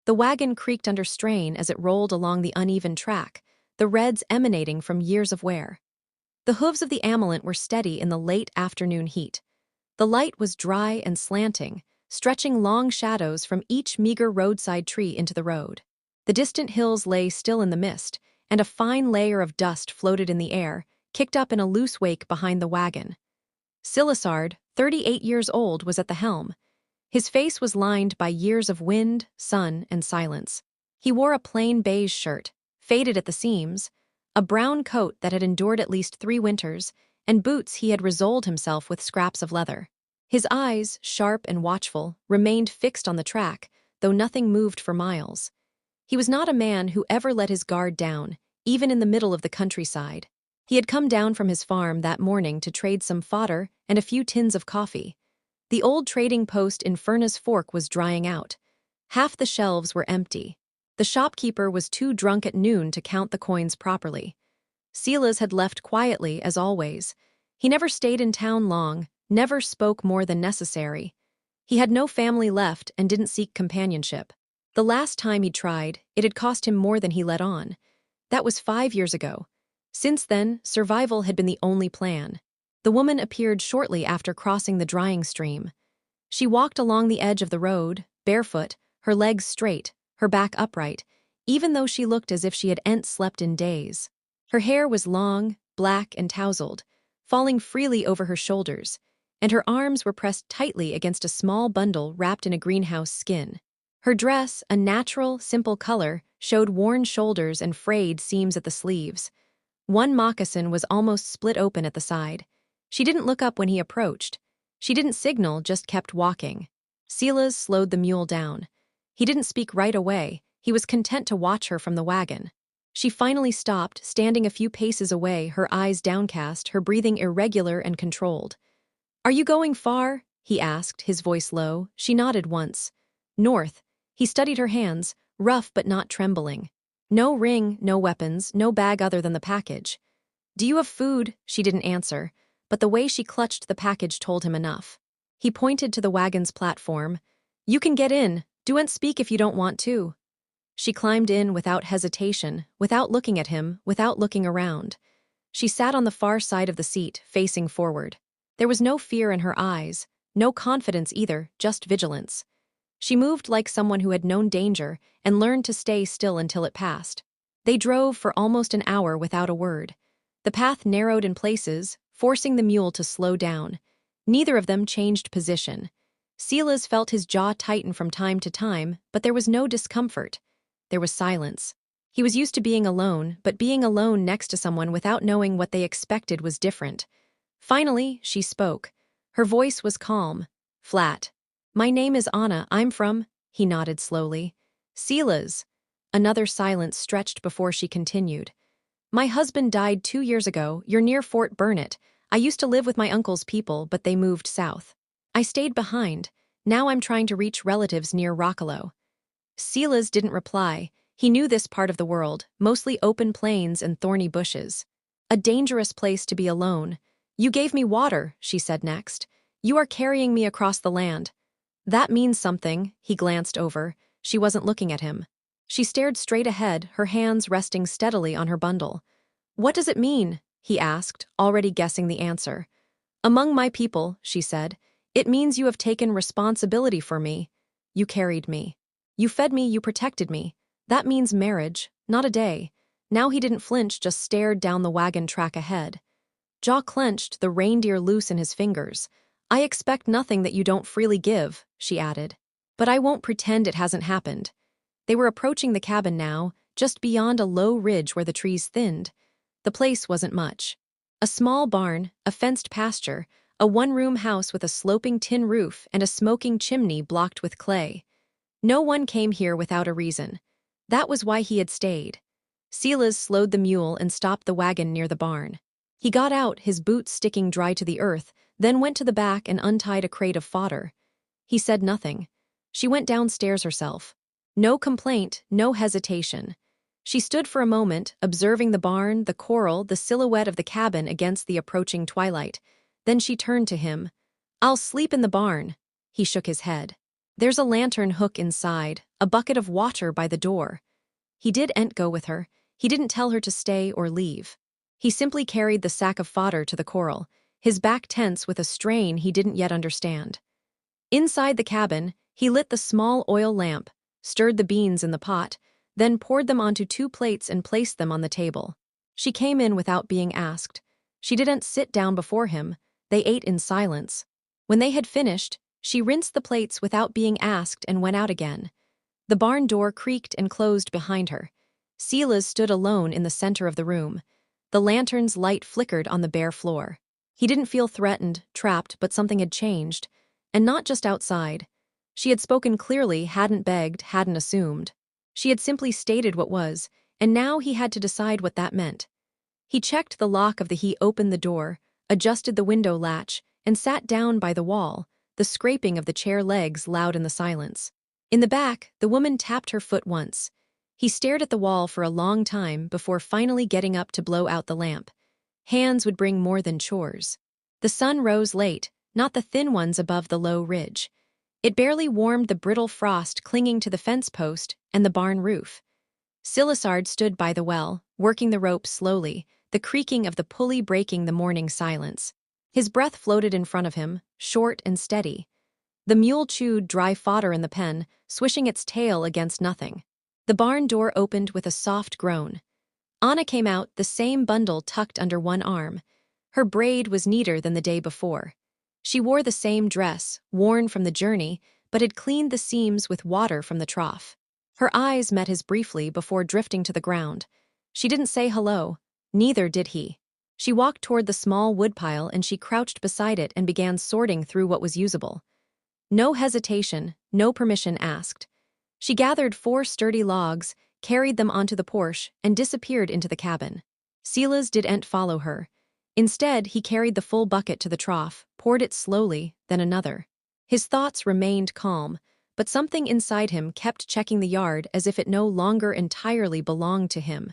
The wagon creaked under strain as it rolled along the uneven track, the reds emanating from years of wear. The hooves of the amulet were steady in the late afternoon heat. The light was dry and slanting, stretching long shadows from each meager roadside tree into the road. The distant hills lay still in the mist, and a fine layer of dust floated in the air, kicked up in a loose wake behind the wagon. Silasard, 38 years old, was at the helm. His face was lined by years of wind, sun, and silence. He wore a plain beige shirt, faded at the seams, a brown coat that had endured at least 3 winters, and boots he had resoled himself with scraps of leather. His eyes, sharp and watchful, remained fixed on the track, though nothing moved for miles. He was not a man who ever let his guard down, even in the middle of the countryside. He had come down from his farm that morning to trade some fodder and a few tins of coffee. The old trading post in Furnace Fork was drying out. Half the shelves were empty. The shopkeeper was too drunk at noon to count the coins properly. Silas had left quietly, as always. He never stayed in town long, never spoke more than necessary. He had no family left and didn't seek companionship. The last time he tried, it had cost him more than he let on. That was 5 years ago. Since then, survival had been the only plan. The woman appeared shortly after crossing the drying stream. She walked along the edge of the road, barefoot, her legs straight, her back upright, even though she looked as if she had slept in days. Her hair was long, black and tousled, falling freely over her shoulders, and her arms were pressed tightly against a small bundle wrapped in a greenhouse skin. Her dress, a natural, simple color, showed worn shoulders and frayed seams at the sleeves. One moccasin was almost split open at the side. She didn't look up when he approached. She didn't signal, just kept walking. Silas slowed the mule down. He didn't speak right away. He was content to watch her from the wagon. She finally stopped, standing a few paces away, her eyes downcast, her breathing irregular and controlled. "Are you going far?" he asked, his voice low. She nodded once. "North." He studied her hands, rough but not trembling. No ring, no weapons, no bag other than the package. "Do you have food?" She didn't answer, but the way she clutched the package told him enough. He pointed to the wagon's platform. "You can get in. Don't speak if you don't want to." She climbed in without hesitation, without looking at him, without looking around. She sat on the far side of the seat, facing forward. There was no fear in her eyes, no confidence either, just vigilance. She moved like someone who had known danger and learned to stay still until it passed. They drove for almost an hour without a word. The path narrowed in places, forcing the mule to slow down. Neither of them changed position. Silas felt his jaw tighten from time to time, but there was no discomfort. There was silence. He was used to being alone, but being alone next to someone without knowing what they expected was different. Finally, she spoke. Her voice was calm, flat. "My name is Anna. I'm from—" He nodded slowly. "Silas." Another silence stretched before she continued. "My husband died 2 years ago. You're near Fort Burnett. I used to live with my uncle's people, but they moved south. I stayed behind. Now I'm trying to reach relatives near Rockalo." Silas didn't reply. He knew this part of the world, mostly open plains and thorny bushes. A dangerous place to be alone. "You gave me water," she said next. "You are carrying me across the land." "That means something." He glanced over. She wasn't looking at him. She stared straight ahead, her hands resting steadily on her bundle. "What does it mean?" he asked, already guessing the answer. "Among my people," she said, "it means you have taken responsibility for me. You carried me. You fed me, you protected me. That means marriage, not a day." Now he didn't flinch, just stared down the wagon track ahead. Jaw clenched, the reindeer loose in his fingers. "I expect nothing that you don't freely give," she added. "But I won't pretend it hasn't happened." They were approaching the cabin now, just beyond a low ridge where the trees thinned. The place wasn't much. A small barn, a fenced pasture, a one-room house with a sloping tin roof and a smoking chimney blocked with clay. No one came here without a reason. That was why he had stayed. Silas slowed the mule and stopped the wagon near the barn. He got out, his boots sticking dry to the earth, then went to the back and untied a crate of fodder. He said nothing. She went downstairs herself. No complaint, no hesitation. She stood for a moment, observing the barn, the corral, the silhouette of the cabin against the approaching twilight. Then she turned to him. "I'll sleep in the barn." He shook his head. There's a lantern hook inside, a bucket of water by the door. He didn't go with her. He didn't tell her to stay or leave. He simply carried the sack of fodder to the coral, his back tense with a strain he didn't yet understand. Inside the cabin, he lit the small oil lamp, stirred the beans in the pot, then poured them onto 2 plates and placed them on the table. She came in without being asked. She didn't sit down before him. They ate in silence. When they had finished, she rinsed the plates without being asked and went out again. The barn door creaked and closed behind her. Silas stood alone in the center of the room. The lantern's light flickered on the bare floor. He didn't feel threatened, trapped, but something had changed. And not just outside. She had spoken clearly, hadn't begged, hadn't assumed. She had simply stated what was, and now he had to decide what that meant. He checked the lock of he opened the door, adjusted the window latch, and sat down by the wall, the scraping of the chair legs loud in the silence. In the back, the woman tapped her foot once. He stared at the wall for a long time before finally getting up to blow out the lamp. Hands would bring more than chores. The sun rose late, not the thin ones above the low ridge. It barely warmed the brittle frost clinging to the fence post and the barn roof. Silasard stood by the well, working the rope slowly, the creaking of the pulley breaking the morning silence. His breath floated in front of him, short and steady. The mule chewed dry fodder in the pen, swishing its tail against nothing. The barn door opened with a soft groan. Anna came out, the same bundle tucked under one arm. Her braid was neater than the day before. She wore the same dress, worn from the journey, but had cleaned the seams with water from the trough. Her eyes met his briefly before drifting to the ground. She didn't say hello. Neither did he. She walked toward the small woodpile and she crouched beside it and began sorting through what was usable. No hesitation, no permission asked. She gathered 4 sturdy logs, carried them onto the porch, and disappeared into the cabin. Silas didn't follow her. Instead, he carried the full bucket to the trough, poured it slowly, then another. His thoughts remained calm, but something inside him kept checking the yard as if it no longer entirely belonged to him.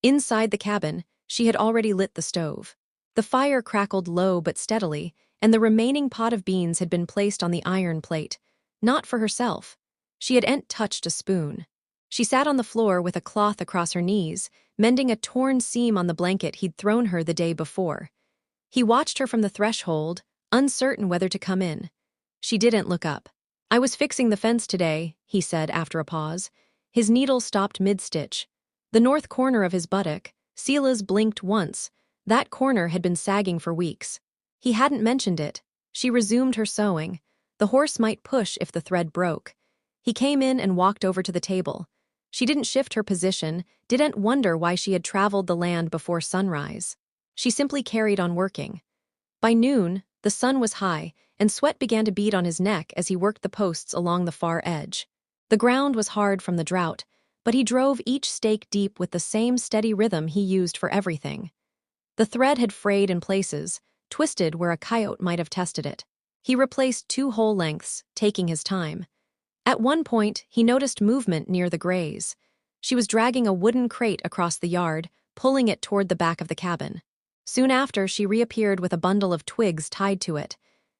Inside the cabin, she had already lit the stove. The fire crackled low but steadily, and the remaining pot of beans had been placed on the iron plate. Not for herself. She hadn't touched a spoon. She sat on the floor with a cloth across her knees, mending a torn seam on the blanket he'd thrown her the day before. He watched her from the threshold, uncertain whether to come in. She didn't look up. "I was fixing the fence today," he said after a pause. His needle stopped mid-stitch. The north corner of his buttock, Silas blinked once. That corner had been sagging for weeks. He hadn't mentioned it. She resumed her sewing. The horse might push if the thread broke. He came in and walked over to the table. She didn't shift her position, didn't wonder why she had traveled the land before sunrise. She simply carried on working. By noon, the sun was high, and sweat began to bead on his neck as he worked the posts along the far edge. The ground was hard from the drought, but he drove each stake deep with the same steady rhythm he used for everything. The thread had frayed in places, twisted where a coyote might have tested it. He replaced 2 whole lengths, taking his time. At one point, he noticed movement near the grays. She was dragging a wooden crate across the yard, pulling it toward the back of the cabin. Soon after, she reappeared with a bundle of twigs tied to it.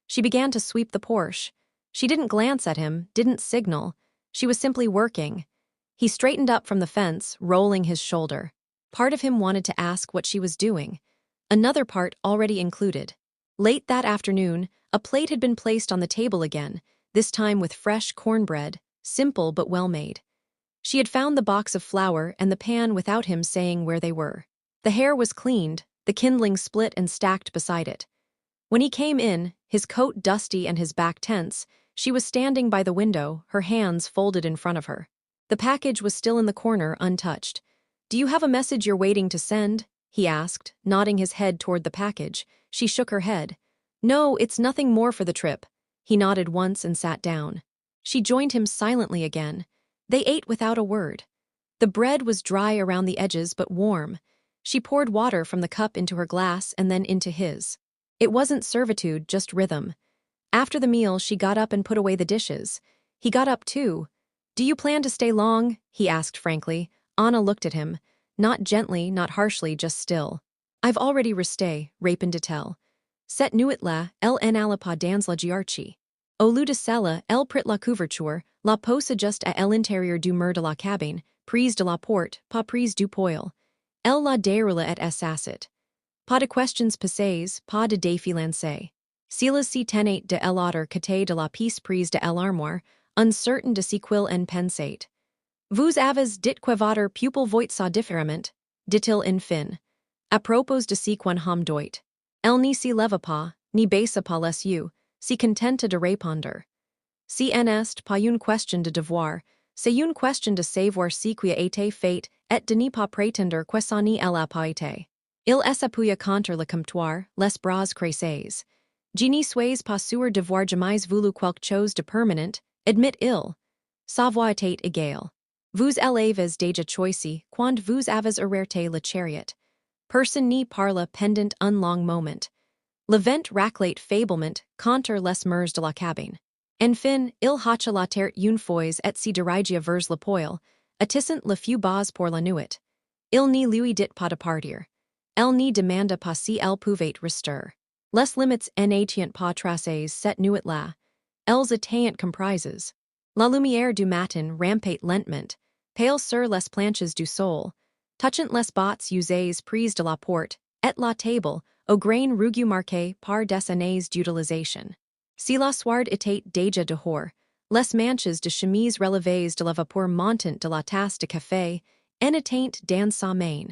She began to sweep the porch. She didn't glance at him, didn't signal. She was simply working. He straightened up from the fence, rolling his shoulder. Part of him wanted to ask what she was doing. Another part already included. Late that afternoon, a plate had been placed on the table again, this time with fresh cornbread, simple but well-made. She had found the box of flour and the pan without him saying where they were. The hair was cleaned, the kindling split and stacked beside it. When he came in, his coat dusty and his back tense, she was standing by the window, her hands folded in front of her. The package was still in the corner, untouched. "Do you have a message you're waiting to send?" he asked, nodding his head toward the package. She shook her head. "No, it's nothing more for the trip." He nodded once and sat down. She joined him silently again. They ate without a word. The bread was dry around the edges but warm. She poured water from the cup into her glass and then into his. It wasn't servitude, just rhythm. After the meal, she got up and put away the dishes. He got up too. "Do you plan to stay long?" he asked frankly. Anna looked at him. Not gently, not harshly, just still. "I've already resté, rapin de tel. Set nuit la, ln alapa dans la giarchi." Au lieu de cela, elle prit la couverture, la pose juste à l'intérieur du mur de la cabine, prise de la porte, pas prise du poêle. Elle la déroula et assassit. Pas de questions passées, pas de défis lancés. Silas si tenait de l'autre côté de la pièce prise de l'armoire, uncertain de si quil en pensate. Vous avez dit que votre pupil voit ça différemment, dit-il en fin. À propos de si quan hom doit. Elle ni si leva pas, ni baissa pas les yeux, si contenta de répondre. Si en est pas une question de devoir, c'est une question de savoir si qui a été fait, et de ne pas prétendre que ça n'y elle a pas été. Il s'appuya contre le comptoir, les bras croisés. Je n'y suis pas sûr d'avoir jamais voulu quelque chose de permanent, admit-il. Sa voix était égale. Vous avez déjà choisi, quand vous avez arrêté le chariot. Personne n'y parle pendant un long moment. Le vent raclait faiblement contre les murs de la cabine. Enfin, il hacha la terre une fois et si dirigia vers le poêle, attissant le feu bas pour la nuit. Il n'y lui dit pas de partir. Elle n'y demanda pas si elle pouvait rester. Les limites n'étaient pas tracées cette nuit-là. Elles étaient comprises. La lumière du matin rampait lentement, pale sur les planches du sol, touchant les bottes usées prises de la porte, et la table, au grain rugu marqué par des années d'utilisation. Si la soirée était déjà dehors, les manches de chemise relevées de la vapeur montante de la tasse de café en étaient dans sa main.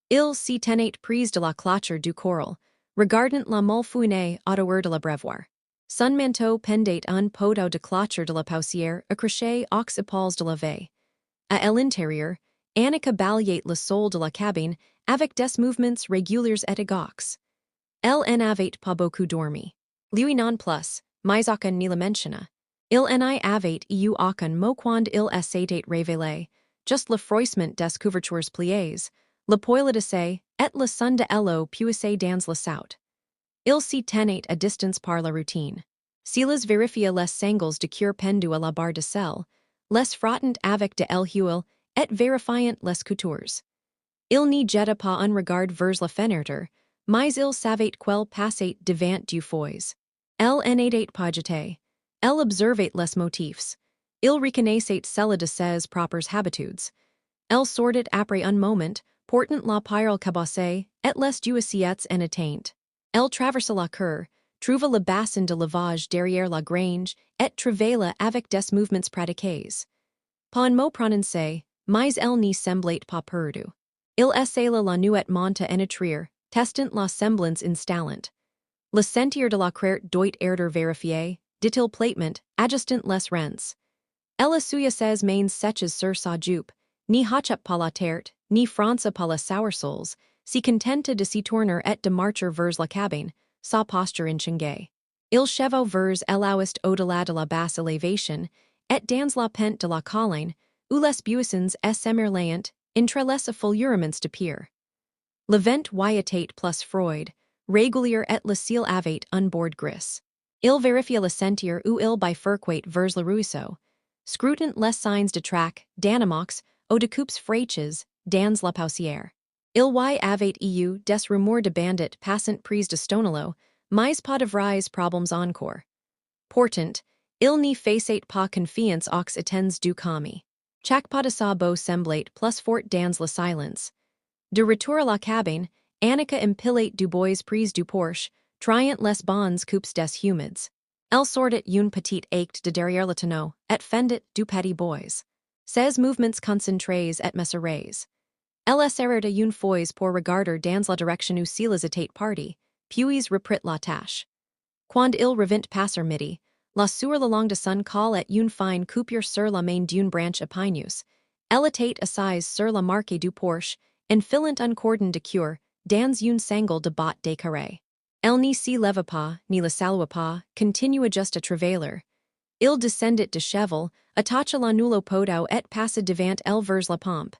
Il s'y tenait prise de la cloture du coral, regardant la molfouine autour de la brevoire. Son manteau pendait un poteau de cloture de la pausière accroché aux épaules de la veille. À l'intérieur, Annika balayait le sol de la cabine avec des mouvements réguliers et égaux. Elle en avait pas beaucoup dormi. Lui non plus, mais aucun ni la mentionna. Il en avait eu aucun mot quand il s'était révélé, juste le froissement des couvertures pliées, le poil de et le son de l'eau puissé dans le saut. Il s'y tenait à distance par la routine. Silas vérifia les sangles de cure pendu à la barre de sel, les frottant avec de l'huile, et vérifiant les coutures. Il n'y jeta pas un regard vers la fenêtre, mais il savait quel passait devant du foys. Elle n'était pas jetée. Elle observait les motifs. Il reconnaissait celle de ses propres habitudes. Elle sortit après un moment, portant la pile cabossée, et les jouissiettes en atteinte. Elle traversa la cour, trouva le bassin de lavage derrière la grange, et travailla avec des mouvements pratiqués. Pas un mot prononcé, mais elle n'y semblait pas perdue. Il essayait la nuit monta en étrir, testant la semblance installant. Le sentir de la crête doit erder vérifié, dit-il platement, ajustant les rents. Elle essuya ses mains sèches sur sa jupe, ni hacha pas la terte, ni fronça pas les sourcils, si contenta de s'y tourner et de marcher vers la cabine, sa posture inchangée. Il chevau vers l'ouest au-delà de la basse élévation, et dans la pente de la colline, où les buissons s'émerveillant, entre les effleurements de pierre. Le vent était plus froid, régulier et le ciel avait un bord gris. Il vérifia le sentir où il bifurquait vers le ruisseau, scrutant les signs de trac, d'animox, ou de coupes fraîches, dans la pausière. Il y avait eu des rumeurs de bandits passant prise de stonelo, mais pas de vrais problems encore. Pourtant, il n'y faisait pas confiance aux étens du commis. Chaque pas de sa beau semblait plus fort dans le silence. De retour à la cabine, Annika empilait du bois prise du porche, triant les bonnes coupes des humides. Elle sortit une petite acte de derrière le tonneau, et fendit du petit bois. Ses mouvements concentrés et mesurés. Elle s'arrêta une fois pour regarder dans la direction où Silas était parti, puis reprit la tâche. Quand il revint passer midi, la sur le long de son col et une fine coupure sur la main d'une branche épineux, elle était assise sur la marque du porche, enfilant un cordon de cure, dans une sangle de botte de carré. Elle n'y s'y leva pas, ni la salua pas, continua juste à travailler. Il descendit de cheval, attacha la nullo podo et passa devant elle vers la pompe.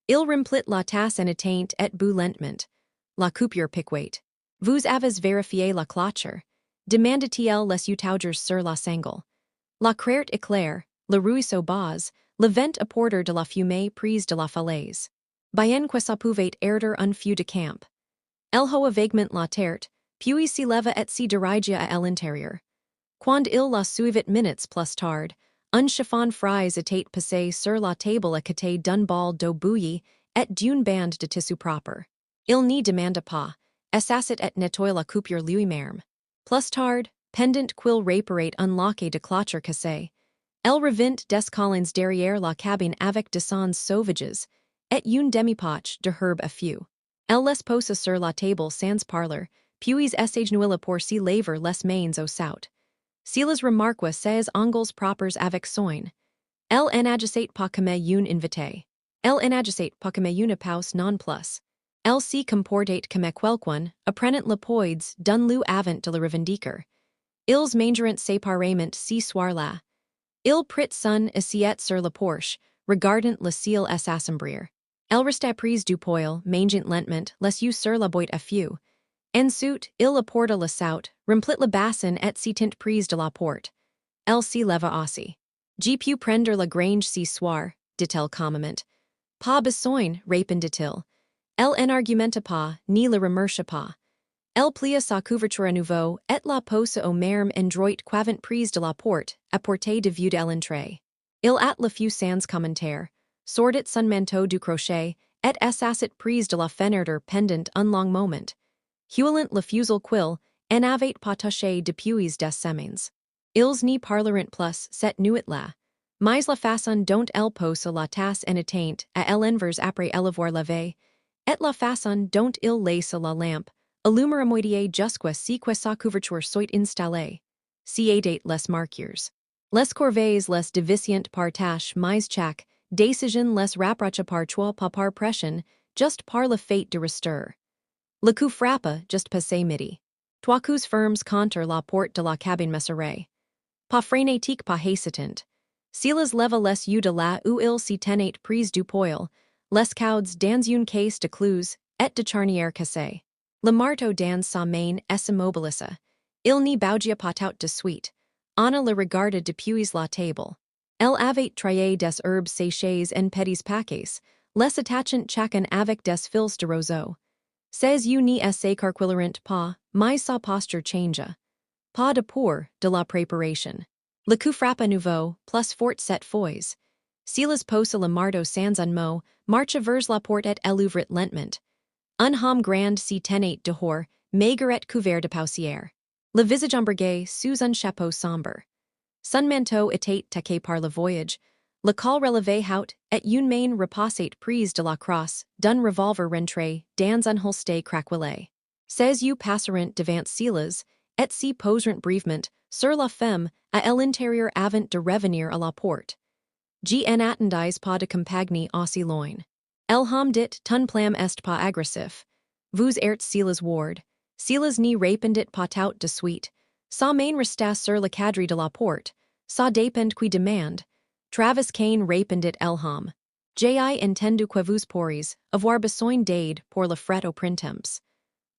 Il remplit la tasse en atteinte et bu lentement. La coupure piquait. Vous avez vérifié la cloture? Demanda-t-il les utaugers sur la sangle. La crête éclair, le ruisseau bas, le vent apporter de la fumée prise de la falaise. Bien que ça pouvait erder un feu de camp. El hoa vaguement la terte, puis s'y leva et s'y dirigia à l'intérieur. Quand il la suivit minutes plus tard, un chiffon fries étaient passés sur la table à côté d'un bol d'eau bouillie et d'une bande de tissu propre. Il n'y demanda pas, assassit et nettoie la coupure lui-même. Plus tard, pendant qu'il réparait unlocké de clôture cassée, elle revint des collins derrière la cabine avec de sons sauvages, et une demi-poche de herbe à feu. Elle les posa sur la table sans parler, puis s'agenouilla pour s'y laver les mains au saut. Silas remarqua ses ongles propres avec soin. Elle n'agissait pas comme une invitée. Elle n'agissait pas comme une pause non plus. Elle s'y comportait comme quelqu'un, apprenant le poids d'un lieu avant de le revendiquer. Ils mangeront séparément ce soir-là. Il prit son assiette sur la porche, regardant le ciel s'assombrir. Elle resta prise du poil, mangeant lentement, les yeux sur la boîte à feu. Ensuite, il apporta le saut, remplit le bassin et s'y tint prise de la porte. Elle s'y leva aussi. J'ai pu prendre la grange ce soir, dit-elle calmement. Pas besoin, répondit-il. Elle n'argumenta pas, ni le remercia pas. Elle plia sa couverture à nouveau, et la posa au merme endroit qu'avant prise de la porte, à portée de vue de l'entrée. Il at le fut sans commentaire, sortit son manteau du crochet, et assassit prise de la fenêtre pendant un long moment. Huilant le fusil quil, en avait pas touché depuis des semaines. Ils n'y parleront plus cette nuit-là. Mais la façon dont elle posa la tasse en éteinte à l'envers après l'avoir lavée, et la façon dont il laissa la lampe, allumera à moitié jusqu'à ce que sa couverture soit installée. Si aidait les marqueurs. Les corvées les divisient par tâches mais chaque décision les rapprocha par trois pas par pression, just par le fait de rester. Le coup frappa just passé midi. Trois coups fermes contre la porte de la cabine messerée. Pas frénétique pas hésitant. Silas leva les yeux de là où il s'y tenait prise du poil, les coudes dans une caisse de clous, et de charnière cassée. Le marteau dans sa main s'immobilisa. Il n'y bougia pas tout de suite. Anna le regarda depuis la table. Elle avait traité des herbes séchées en petits paquets, les attachant chacun avec des fils de roseau. Ses yeux n'y s'écarquilleront pas, mais sa posture changea. Pas de pour, de la préparation. Le coup frappe à nouveau, plus fort cette fois. Silas posa le marteau sans un mot, marcha vers la porte et elle ouvrit lentement. Un homme grand s'y tenait dehors, maigre et couvert de poussière. Le visage embargué sous un chapeau sombre. Son manteau était taqué par le voyage, le col relevé haut, et une main repassait prise de la crosse, d'un revolver rentré dans un holster craquelé. Ses yeux passeront devant Silas, et s'y poseront brièvement sur la femme à l'intérieur avant de revenir à la porte. Gn attendis pas de compagnie aussi loin. El homme dit ton plan est pas agressif. Vous êtes Silas Ward. Silas n'y répondit pas tout de suite. Sa main resta sur le cadre de la porte. Ça dépend qui demande. Travis Kane répondit el homme. J'ai entendu que vous pourriez avoir besoin d'aide pour le fret au printemps.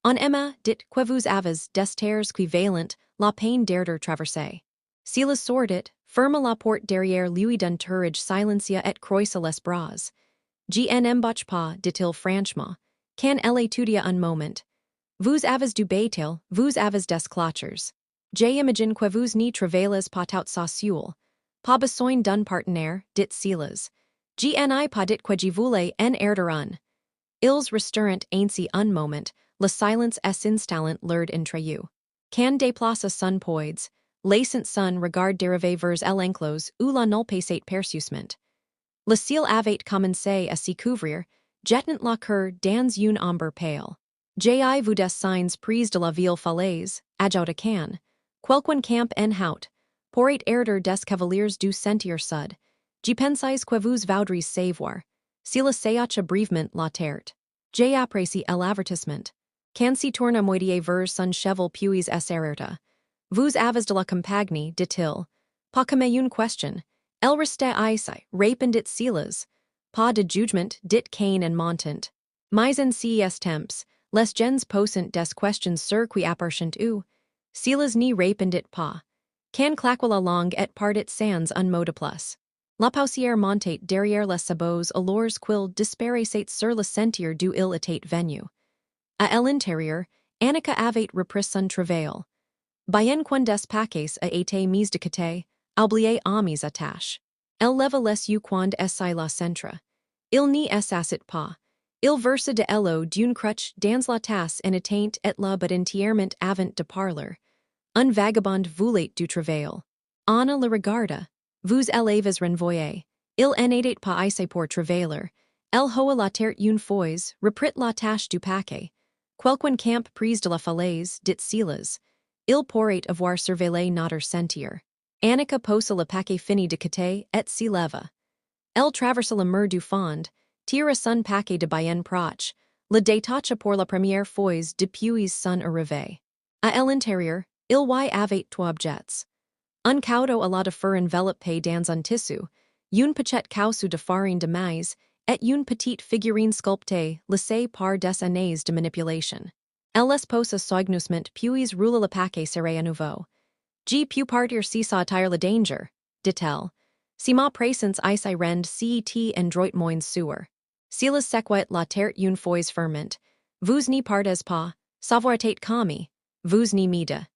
On Emma dit que vous avez des terres qui valent la peine d'être traversée. Silas sortit, ferma la porte derrière lui d'un tourage silencia et croisa les bras. Gn'embauche pas, dit-il franchement. Can elle étudia un moment? Vous avez du bétail, vous avez des clochers. J'imagine que vous n'y travaillez pas tout sa seul. Pas besoin d'un partenaire, dit Silas. Gni pas dit que j'y voulais en erder un. Ils restaurant ainsi un moment, le silence s'installant l'erd entre eux. Can déplacer son poids, laissant son regard dérivé vers l'enclos où la nulle passait persuisement. Le ciel avait commencé à s'y couvrir, jetant la cour dans une ombre pale. J'ai vu des signs prise de la ville falaise, ajouta can. Quelqu'un camp en haut, pourrait erder des cavaliers du sentier sud. J'y pensais que vous voudriez savoir. Silas séacha brièvement la terte. J'ai apprécié l'avertissement. Can s'y tourne à moitié vers son cheval puis s'arrêta. Vous avez de la compagnie, dit-il. Pas comme une question. Elle restait ici, répondit Silas. Pas de jugement, dit Kane en montant. Mais en ces temps, les gens posent des questions sur qui appartient ou. Silas n'y répondit pas. Can claqua la langue et partit sans un mot de plus. La poussière montait derrière les sabots alors qu'il disparaissait sur le sentier d'où il était venu. À l'intérieur, Annika avait repris son travail. Bien quandes paces a été mis de côté, oublié amis attache. Elle leva les yeux quand essaie la centre. Il n'y assassit pas. Il versa de l'eau d'une crutch dans la tasse en éteint et la but entièrement avant de parler. Un vagabond voulait du travail. Anna le regarda. Vous élèves renvoyés. Il n'était pas assez pour travailler. Elle hoa la terre une fois, reprit la tâche du paquet. Quelqu'un camp prise de la falaise, dit silas. Il pourrait avoir surveillé notre sentir. Annika posa le paquet fini de côté et s'y leva. Elle traversa la mer du fond, tira son paquet de bien proche, le détacha pour la première fois depuis son arrivée. À l'intérieur, il y avait trois objets. Un caudo à la de fur enveloppé dans un tissu, une petite cassou de farine de maïs, et une petite figurine sculptée laissée par des années de manipulation. Elle les posa soigneusement puis roula le paquet serré à nouveau. G pu partir si sa tire le danger, dit-elle. Si ma présence ici rend cet endroit moins sûr. Si les sequet la terre une fois ferment, vous n'y partez pas, savoir tête commis, vous n'y mida.